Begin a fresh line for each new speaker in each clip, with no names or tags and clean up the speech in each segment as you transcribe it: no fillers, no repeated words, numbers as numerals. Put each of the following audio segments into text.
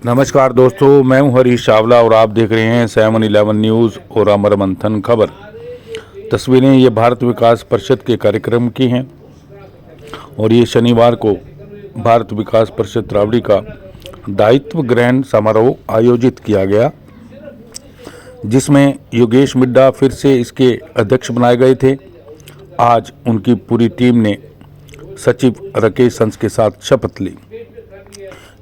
नमस्कार दोस्तों, मैं हूं हरीश चावला और आप देख रहे हैं 7-11 न्यूज़ और अमर मंथन खबर। तस्वीरें ये भारत विकास परिषद के कार्यक्रम की हैं और ये शनिवार को भारत विकास परिषद त्रावड़ी का दायित्व ग्रहण समारोह आयोजित किया गया, जिसमें योगेश मिड्डा फिर से इसके अध्यक्ष बनाए गए थे। आज उनकी पूरी टीम ने सचिव राकेश हंस के साथ शपथ ली।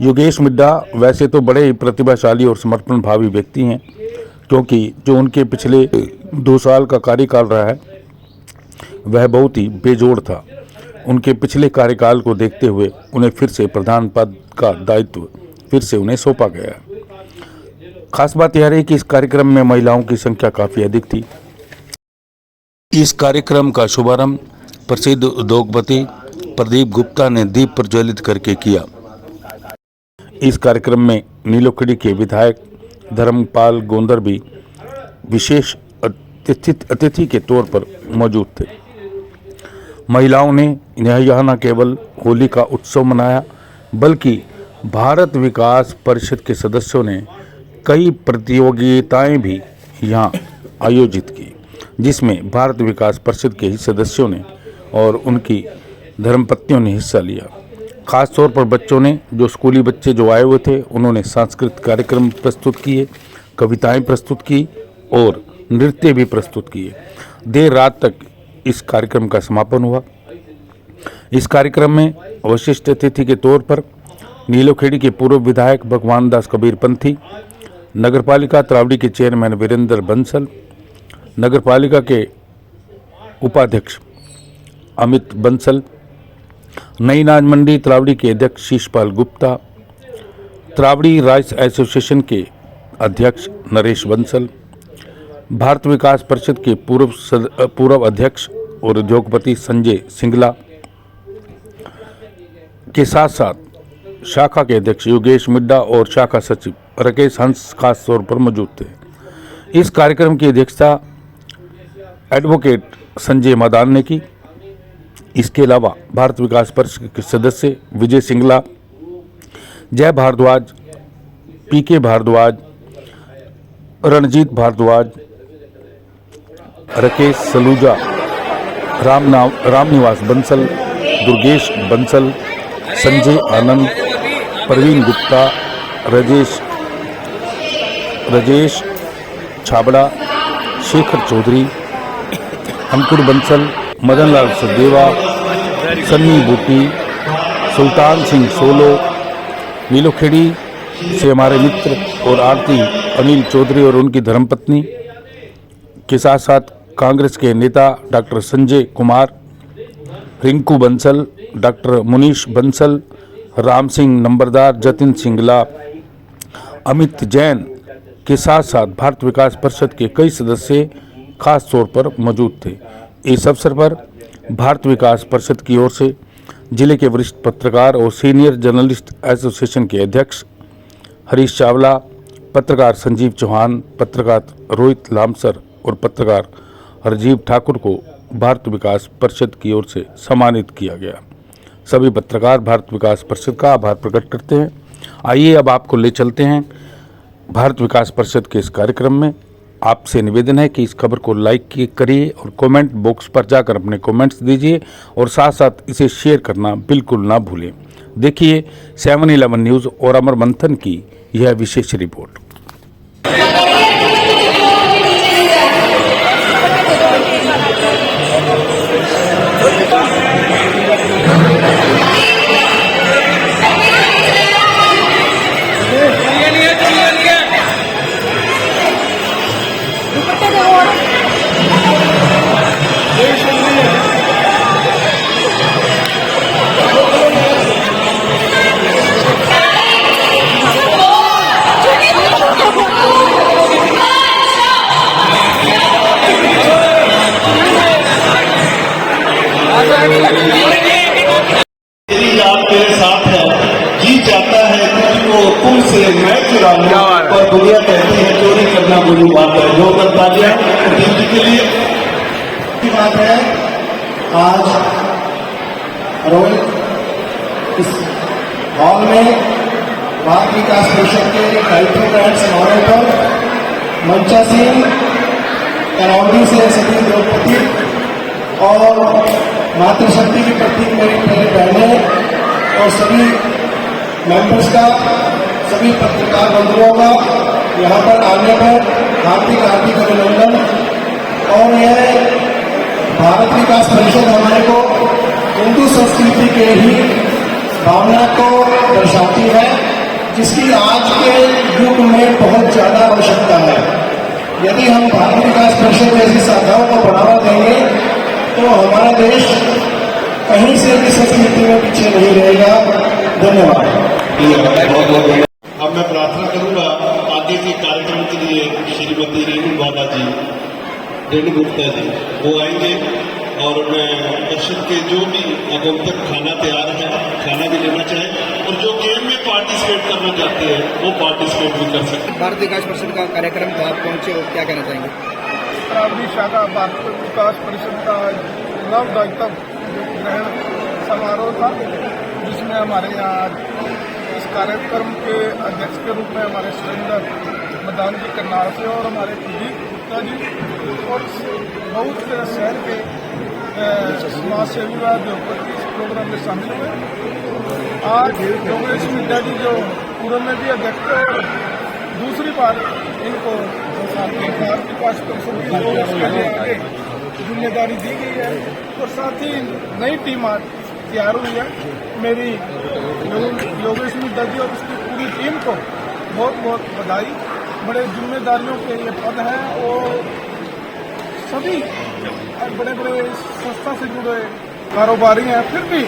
योगेश मिड्डा वैसे तो बड़े ही प्रतिभाशाली और समर्पण भावी व्यक्ति हैं, क्योंकि जो उनके पिछले 2 साल का कार्यकाल रहा है वह बहुत ही बेजोड़ था। उनके पिछले कार्यकाल को देखते हुए उन्हें फिर से प्रधान पद का दायित्व फिर से उन्हें सौंपा गया। खास बात यह रही कि इस कार्यक्रम में महिलाओं की संख्या काफ़ी अधिक थी। इस कार्यक्रम का शुभारंभ प्रसिद्ध उद्योगपति प्रदीप गुप्ता ने दीप प्रज्वलित करके किया। इस कार्यक्रम में नीलोखेड़ी के विधायक धर्मपाल गोंदर भी विशेष अतिथि के तौर पर मौजूद थे। महिलाओं ने यह न केवल होली का उत्सव मनाया, बल्कि भारत विकास परिषद के सदस्यों ने कई प्रतियोगिताएं भी यहां आयोजित की, जिसमें भारत विकास परिषद के ही सदस्यों ने और उनकी धर्मपत्नियों ने हिस्सा लिया। खास तौर पर बच्चों ने, जो स्कूली बच्चे जो आए हुए थे, उन्होंने सांस्कृतिक कार्यक्रम प्रस्तुत किए, कविताएं प्रस्तुत की और नृत्य भी प्रस्तुत किए। देर रात तक इस कार्यक्रम का समापन हुआ। इस कार्यक्रम में विशिष्ट अतिथि के तौर पर नीलोखेड़ी के पूर्व विधायक भगवान दास कबीर पंथी, नगरपालिका त्रावड़ी के चेयरमैन वीरेंद्र बंसल, नगरपालिका के उपाध्यक्ष अमित बंसल, नई नाज मंडी त्रावड़ी के अध्यक्ष शीशपाल गुप्ता, त्रावड़ी राइस एसोसिएशन के अध्यक्ष नरेश बंसल, भारत विकास परिषद के पूर्व अध्यक्ष और उद्योगपति संजय सिंगला के साथ साथ शाखा के अध्यक्ष योगेश मिड्डा और शाखा सचिव राकेश हंस खास तौर पर मौजूद थे। इस कार्यक्रम की अध्यक्षता एडवोकेट संजय मदान ने की। इसके अलावा भारत विकास परिषद के सदस्य विजय सिंगला, जय भारद्वाज, पीके भारद्वाज, रणजीत भारद्वाज, राकेश सलूजा, रामनिवास बंसल, दुर्गेश बंसल, संजय आनंद, प्रवीण गुप्ता, राजेश छाबड़ा, शेखर चौधरी, अंकुर बंसल, मदन लाल सदेवा, सन्नी बूटी, सुल्तान सिंह सोलो, नीलोखेड़ी से हमारे मित्र और आरती अनिल चौधरी और उनकी धर्मपत्नी के साथ साथ कांग्रेस के नेता डॉक्टर संजय कुमार, रिंकू बंसल, डॉक्टर मुनीश बंसल, राम सिंह नंबरदार, जतिन सिंगला, अमित जैन के साथ साथ भारत विकास परिषद के कई सदस्य खास तौर पर मौजूद थे। इस अवसर पर भारत विकास परिषद की ओर से जिले के वरिष्ठ पत्रकार और सीनियर जर्नलिस्ट एसोसिएशन के अध्यक्ष हरीश चावला, पत्रकार संजीव चौहान, पत्रकार रोहित लामसर और पत्रकार हरजीव ठाकुर को भारत विकास परिषद की ओर से सम्मानित किया गया। सभी पत्रकार भारत विकास परिषद का आभार प्रकट करते हैं। आइए अब आपको ले चलते हैं भारत विकास परिषद के इस कार्यक्रम में। आपसे निवेदन है कि इस खबर को लाइक करिए और कमेंट बॉक्स पर जाकर अपने कमेंट्स दीजिए और साथ साथ इसे शेयर करना बिल्कुल ना भूलें। देखिए 7-11 न्यूज़ और अमर मंथन की यह विशेष रिपोर्ट।
यदि आप मेरे साथ हैं, जी चाहता है तुझको तुमसे मैं चुरा लूं, और दुनिया कहती है चोरी करना बुरी बात है। जो करता दिया प्रदीप के लिए की बात है। आज रोहित इस हॉल में भारत विकास परिषद के दायित्व ग्रहण समारोह पर मंचासीन करौली से सभी द्रौपदी और मातृशक्ति की प्रतीक मेरी मेरे बहनें और सभी मेंबर्स का, सभी पत्रकार बंधुओं का यहाँ पर आने पर हार्दिक हार्दिक अभिनंदन। और यह भारत विकास परिषद हमारे को हिंदू संस्कृति के ही भावना को दर्शाती है, जिसकी आज के युग में बहुत ज़्यादा आवश्यकता है। यदि हम भारत विकास परिषद जैसी शाखाओं को बढ़ावा देंगे तो हमारा देश कहीं से भी संस्कृति में पीछे नहीं रहेगा। धन्यवाद। अब मैं प्रार्थना करूंगा आगे के कार्यक्रम के लिए श्रीमती रेणु बाला जी, रेणु गुप्ता जी वो आएंगे और मैं परिषद के जो भी आगंतुक खाना तैयार है खाना भी लेना चाहे और जो गेम में पार्टिसिपेट करना चाहते हैं वो पार्टिसिपेट भी कर सकते हैं।
भारत विकास परिषद का कार्यक्रम तो आप पहुंचे हो, क्या कहना चाहेंगे?
त्रावड़ी शाखा भारत विकास परिषद का नव दायित्व ग्रहण समारोह था, जिसमें हमारे यहाँ इस कार्यक्रम के अध्यक्ष के रूप में हमारे सुरेंद्र मदान जी करनाल से और हमारे प्रदीप गुप्ता जी और बहुत से शहर के समाज सेवी व उद्योगपति इस प्रोग्राम में शामिल हुए। आज योगेश मिड्डा जी जो पूर्व में भी अध्यक्ष थे और दूसरी बार इनको भारत विकास परिषद के लिए आगे जिम्मेदारी दी गई है और साथ ही नई टीम आज तैयार हुई है। मेरी योगेश मिड्डा जी और उसकी पूरी टीम को बहुत बहुत बधाई। बड़े जिम्मेदारियों के ये पद हैं और सभी बड़े बड़े संस्था से जुड़े कारोबारी हैं, फिर भी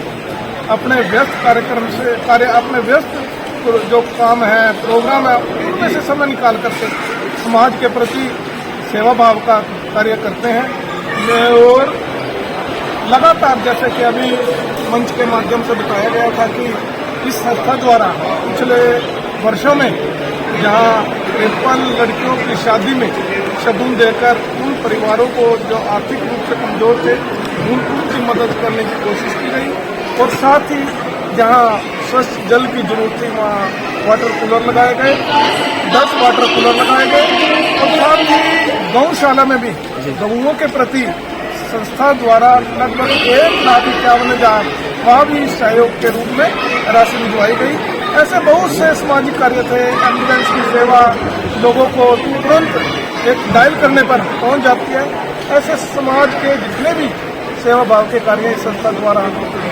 अपने व्यस्त कार्यक्रम से अपने व्यस्त जो काम है प्रोग्राम है उनमें से समय निकाल करके समाज के प्रति सेवा भाव का कार्य करते हैं। और लगातार जैसे कि अभी मंच के माध्यम से बताया गया था कि इस संस्था द्वारा पिछले वर्षों में जहां 53 लड़कियों की शादी में शगुन देकर उन परिवारों को जो आर्थिक रूप से कमजोर थे उनकी मदद करने की कोशिश की गई और साथ ही जहां स्वच्छ जल की जरूरत थी वहाँ वाटर कूलर लगाए गए, 10 वाटर कूलर लगाए गए और साथ ही गौशाला में भी गऊओं के प्रति संस्था द्वारा लगभग 1,51,000 वहाँ भी सहयोग के रूप में राशि भिजवाई गई। ऐसे बहुत से सामाजिक कार्य थे। एम्बुलेंस की सेवा लोगों को तुरंत एक डायल करने पर पहुंच जाती है। ऐसे समाज के जितने भी सेवा भाव के कार्य इस संस्था द्वारा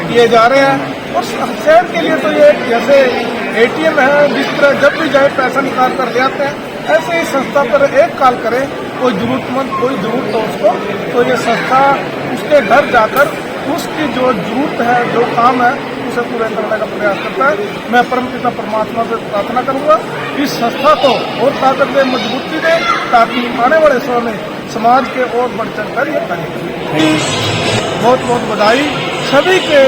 किए जा रहे हैं और शहर के लिए तो ये जैसे ATM है, जिस तरह जब भी जाए पैसा निकाल कर ले आते हैं, ऐसे ही संस्था पर एक कॉल करें, कोई जरूरतमंद कोई जरूरत हो उसको, तो ये संस्था उसके घर जाकर उसकी जो जरूरत है जो काम है उसे पूरा करने का प्रयास करता है। मैं परमपिता परमात्मा से प्रार्थना करूंगा इस संस्था को और ताकत दे, मजबूती दे, ताकि आने वाले समय में समाज के और बढ़ चढ़कर ये कार्य करें। बहुत बहुत बधाई। सभी के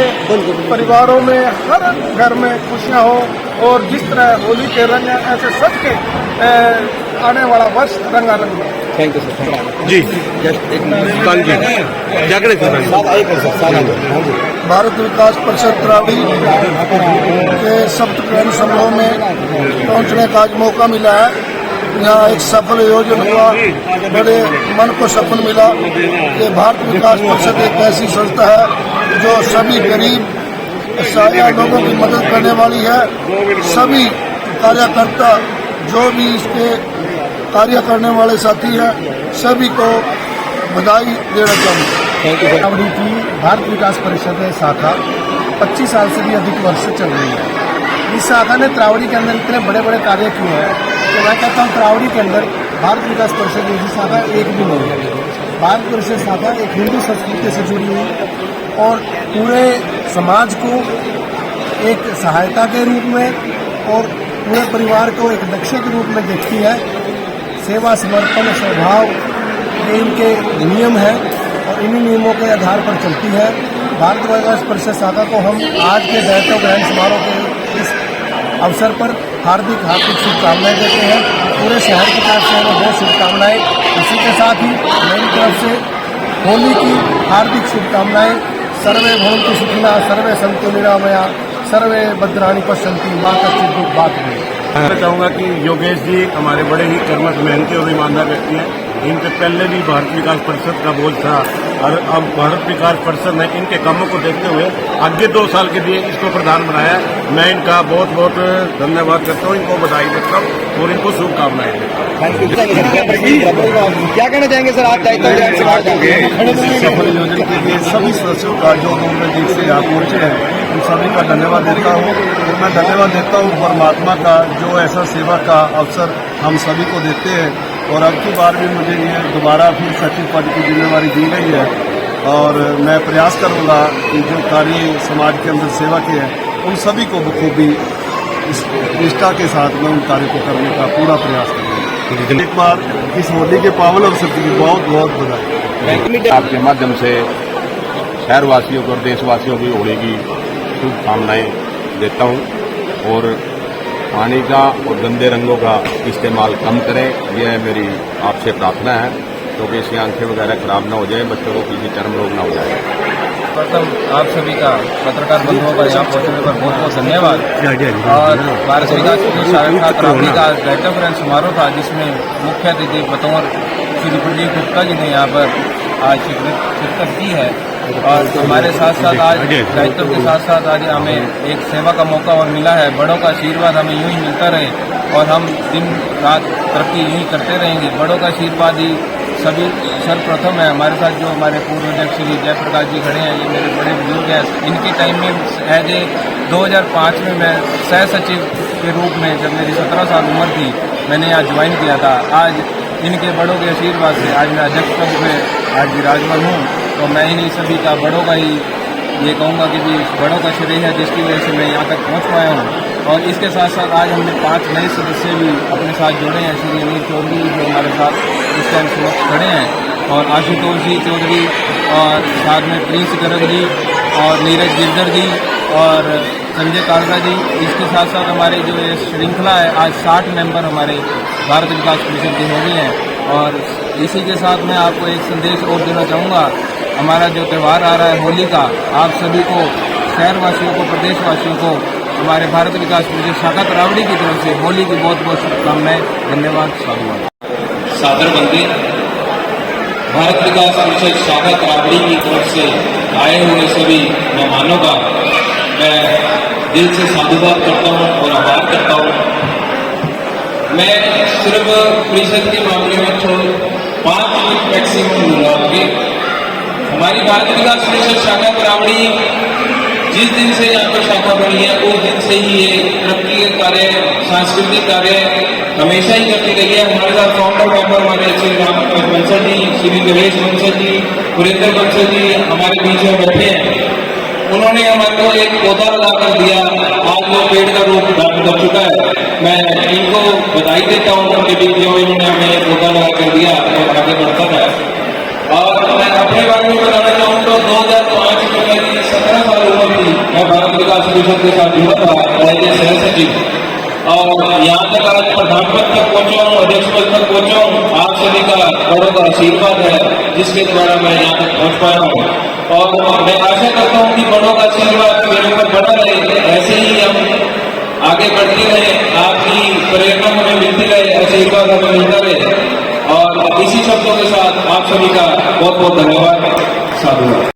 परिवारों में हर घर में खुशियां हो और जिस तरह होली के रंग हैं ऐसे सबके आने वाला वर्ष रंगारंग हो।
Thank you sir.
जी
कल जी क्या करें
भारत विकास परिषद त्रावड़ी के सप्तग्रहण समारोह में पहुंचने का आज मौका मिला है। यहाँ एक सफल आयोजन हुआ, बड़े मन को सफल मिला। ये भारत विकास परिषद एक ऐसी संस्था है जो सभी गरीब असहाय लोगों की मदद करने वाली है। सभी कार्यकर्ता जो भी इसके कार्य करने वाले साथी हैं सभी को बधाई देना चाहूँगा।
त्रावड़ी की भारत विकास परिषद शाखा 25 साल से भी अधिक वर्ष से चल रही है। इस शाखा ने त्रावड़ी के अंदर इतने बड़े बड़े कार्य किए हैं तो मैं कहता हूँ त्रावड़ी के अंदर भारत विकास परिषद जैसी शाखा एक भी नहीं है। भारत परिषद शाखा एक हिंदू संस्कृति से जुड़ी हुई और पूरे समाज को एक सहायता के रूप में और पूरे परिवार को एक नक्शे के रूप में देखती है। सेवा समर्पण स्वभाव ये इनके नियम हैं और इन्हीं नियमों के आधार पर चलती है। भारत विकास परिषद शाखा को हम आज के दायित्व ग्रहण समारोह के इस अवसर पर हार्दिक शुभकामनाएं देते हैं। पूरे शहर की तरफ से हमें बहुत शुभकामनाएं। इसी के साथ ही मेरी तरफ से होली की हार्दिक शुभकामनाएं। सर्वे भवन्तु सुखिनः, सर्वे सन्तु निरामया, सर्वे भद्राणी पश्यन्ति माँ कच्चित् दुख बात में।
मैं चाहूँगा कि योगेश जी हमारे बड़े ही कर्मठ, मेहनती और ईमानदार व्यक्ति हैं। इनसे पहले भी भारत विकास परिषद का बोझ था और अब भारत विकास परिषद ने इनके कामों को देखते हुए आगे 2 साल के लिए इसको प्रधान बनाया। मैं इनका बहुत बहुत धन्यवाद करता हूँ, इनको बधाई देता हूँ और इनको शुभकामनाएं देता हूँ।
क्या कहना चाहेंगे सर, आप दायित्व ग्रहण संभाल जाएंगे?
सफल योजना के लिए सभी सदस्यों का जो 2001 से यहाँ पहुँचे हैं उन सभी का धन्यवाद देता हूँ। और मैं धन्यवाद देता हूँ परमात्मा का जो ऐसा सेवा का अवसर हम सभी को देते हैं। और अब की बार भी मुझे ये दोबारा फिर सचिव पद की जिम्मेवारी दी गई है और मैं प्रयास करूँगा कि जो कार्य समाज के अंदर सेवा के हैं उन सभी को बखूबी इस निष्ठा के साथ में उन कार्य को करने का पूरा प्रयास करूँगा। एक बार इस होली के पावन अवसर की बहुत बहुत बधाई।
आपके माध्यम से शहरवासियों को और देशवासियों की होली की शुभकामनाएं देता हूं और पानी का और गंदे रंगों का इस्तेमाल कम करें, यह मेरी आपसे प्रार्थना है, क्योंकि इसकी आंखें वगैरह खराब ना हो जाए, बच्चों को किसी चर्म रोग ना हो जाए।
प्रथम आप सभी का पत्रकार बंधुओं का यहाँ पहुँचने पर बहुत बहुत धन्यवाद। और भारत विकास परिषद त्रावड़ी का दायित्व ग्रहण समारोह था, जिसमें मुख्य अतिथि बतौर श्री प्रदीप गुप्ता जी ने यहाँ पर आज शिरकत की है। और हमारे साथ साथ आज दायित्व के साथ साथ आज हमें एक सेवा का मौका और मिला है। बड़ों का आशीर्वाद हमें यूं ही मिलता रहे और हम दिन रात तरक्की यूं ही करते रहेंगे। बड़ों का आशीर्वाद ही सभी सर्वप्रथम है। हमारे साथ जो हमारे पूर्व अध्यक्ष श्री जयप्रकाश जी खड़े हैं, ये मेरे बड़े बुजुर्ग हैं। इनके टाइम में एज ए 2005 में मैं सह सचिव के रूप में, जब मेरी 17 साल उम्र थी, मैंने यहाँ ज्वाइन किया था। आज इनके बड़ों के आशीर्वाद से आज मैं अध्यक्ष पद में आज विराजमान हूँ। तो मैं इन्हीं सभी का, बड़ों का ही ये कहूँगा कि भी बड़ों का श्रेय है, जिसकी वजह से मैं यहाँ तक पहुँच पाया हूँ। और इसके साथ साथ आज हमने 5 नए सदस्य भी अपने साथ जोड़े हैं। श्री अनिल चौधरी जो हमारे साथ इस टाइम समक्ष खड़े हैं, और आशुतोष जी चौधरी, और साथ में प्रिंस गर्ग जी और नीरज गिरधर जी और संजय कालरा जी। इसके साथ साथ हमारी जो ये श्रृंखला है, आज 60 मेंबर हमारे भारत विकास परिषद के हो गए हैं। और इसी के साथ मैं आपको एक संदेश और देना चाहूँगा। हमारा जो त्यौहार आ रहा है होली का, आप सभी को, शहरवासियों को, प्रदेशवासियों को हमारे भारत विकास परिषद शाखा त्रावड़ी की तरफ से होली की बहुत बहुत शुभकामनाएं। धन्यवाद।
सादर बंदे भारत विकास परिषद शाखा त्रावड़ी की तरफ से आए हुए सभी मेहमानों का मैं दिल से साधुवाद करता हूँ और आभार करता हूँ। मैं सिर्फ परिषद के मामले में 5 मिनट मैक्सिमम लूँगा आपके। हमारी भारत विकास परिषद शाखा त्रावड़ी जिस दिन से यहाँ पर शाखा बनी है, उस दिन से ही ये तरक्की के कार्य, सांस्कृतिक कार्य हमेशा ही करती रही है। हमारे साथ फाउंडर मेंबर हमारे श्री राम बंसल जी, श्री नरेश बंसल जी, सुरेंद्र बंसल जी हमारे बीच में बैठे हैं। उन्होंने हमारे को एक पौधा लगा कर दिया, आज वो पेड़ का रूप धारण कर चुका है। मैं इनको बधाई देता हूँ उनके बीच जो इन्होंने हमें एक पौधा लगा कर दिया और आगे बढ़ता है। और मैं अपने बारे में बताना चाहूँ तो 2005 में मेरी 17 साल उम्र थी। मैं भारत विकास परिषद के साथ जुड़ा था एज ए सह सचिव, और यहाँ तक आज प्रधान पद तक पहुँचा हूँ, अध्यक्ष पद तक पहुँचा हूँ। आप सभी का बड़ों का आशीर्वाद है, जिसके द्वारा मैं यहाँ तक पहुँच पाया हूँ। और मैं आशा करता हूँ कि बड़ों का आशीर्वाद मेरे ऊपर बना रहे, ऐसे ही हम आगे बढ़ते रहे, आपकी प्रेरणा हमें मिलती रहे, आशीर्वाद हमें मिलता रहे। और इसी शब्दों के साथ आप सभी का बहुत बहुत धन्यवाद। साधुवाद।